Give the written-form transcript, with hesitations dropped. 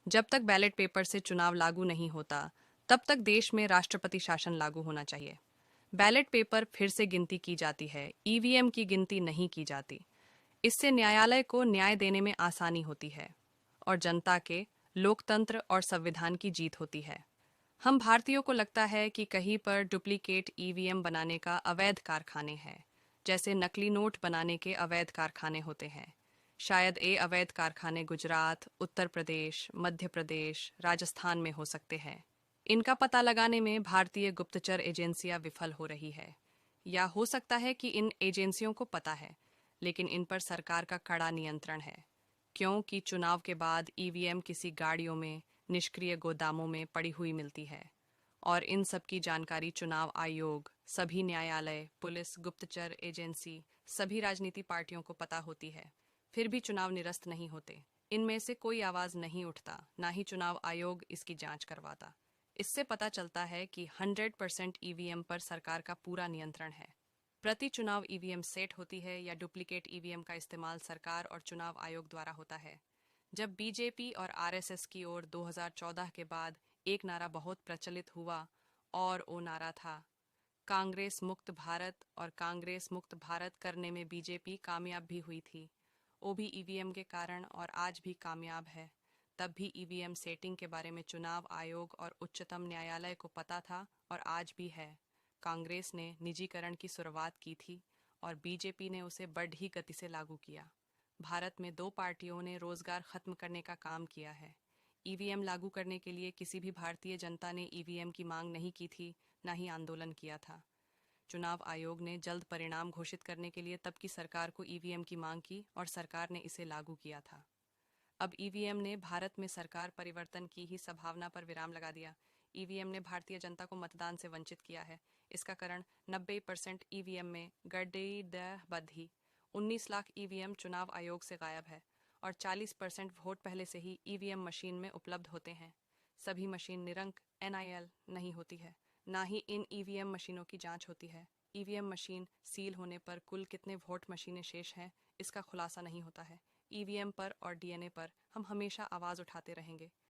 जब तक ballot paper से चुनाव लागू नहीं होता, तब तक देश में राष्ट्रपति शासन लागू होना चाहिए। बैलेट पेपर फिर से गिनती की जाती है, ईवीएम की गिनती नहीं की जाती। इससे न्यायालय को न्याय देने में आसानी होती है और जनता के, लोकतंत्र और संविधान की जीत होती है। हम भारतीयों को लगता है कि कहीं पर डुप्लीकेट ईवीएम बनाने का अवैध कारखाने हैं, जैसे नकली नोट बनाने के अवैध कारखाने होते हैं। शायद ये अवैध कारखाने गुजरात, उत्तर प्रदेश, मध्य प्रदेश, राजस्थान में हो सकते हैं। इनका पता लगाने में भारतीय गुप्तचर एजेंसियां विफल हो रही है। या हो सकता है कि इन एजेंसियों को पता है, लेकिन इन पर सरकार का कड़ा नियंत्रण है, क्योंकि चुनाव के बाद ईवीएम किसी गाड़ियों में, निष्क्रिय गोदामों में पड़ी हुई मिलती है और इन सब की जानकारी चुनाव आयोग, सभी न्यायालय, पुलिस, गुप्तचर एजेंसी, सभी राजनीति पार्टियों को पता होती है। फिर भी चुनाव निरस्त नहीं होते। इनमें से कोई आवाज नहीं उठता, ना ही चुनाव आयोग इसकी जांच करवाता। इससे पता चलता है कि 100% ईवीएम पर सरकार का पूरा नियंत्रण है। प्रति चुनाव ईवीएम सेट होती है या डुप्लीकेट ईवीएम का इस्तेमाल सरकार और चुनाव आयोग द्वारा होता है। जब बीजेपी और आरएसएस की ओर 2014 के बाद एक नारा बहुत प्रचलित हुआ और वो नारा था कांग्रेस मुक्त भारत, और कांग्रेस मुक्त भारत करने में बीजेपी कामयाब भी हुई थी, वो भी ईवीएम के कारण, और आज भी कामयाब है। तब भी ईवीएम सेटिंग के बारे में चुनाव आयोग और उच्चतम न्यायालय को पता था और आज भी है। कांग्रेस ने निजीकरण की शुरुआत की थी और बीजेपी ने उसे बढ़ी गति से लागू किया। भारत में दो पार्टियों ने रोजगार खत्म करने का काम किया है। ईवीएम लागू करने के लिए किसी भी भारतीय जनता ने ईवीएम की मांग नहीं की थी, न ही आंदोलन किया था। चुनाव आयोग ने जल्द परिणाम घोषित करने के लिए तब की सरकार को ईवीएम की मांग की और सरकार ने इसे लागू किया था। अब ईवीएम ने भारत में सरकार परिवर्तन की ही संभावना पर विराम लगा दिया। ईवीएम ने भारतीय जनता को मतदान से वंचित किया है। इसका कारण 90% ईवीएम में गड़बड़ी, 19 लाख ईवीएम चुनाव आयोग से गायब है और 40% वोट पहले से ही ईवीएम मशीन में उपलब्ध होते हैं। सभी मशीन निरंक एनआईएल नहीं होती है, ना ही इन ईवीएम मशीनों की जांच होती है। ईवीएम मशीन सील होने पर कुल कितने वोट मशीनें शेष हैं, इसका खुलासा नहीं होता है। ईवीएम पर और डीएनए पर हम हमेशा आवाज उठाते रहेंगे।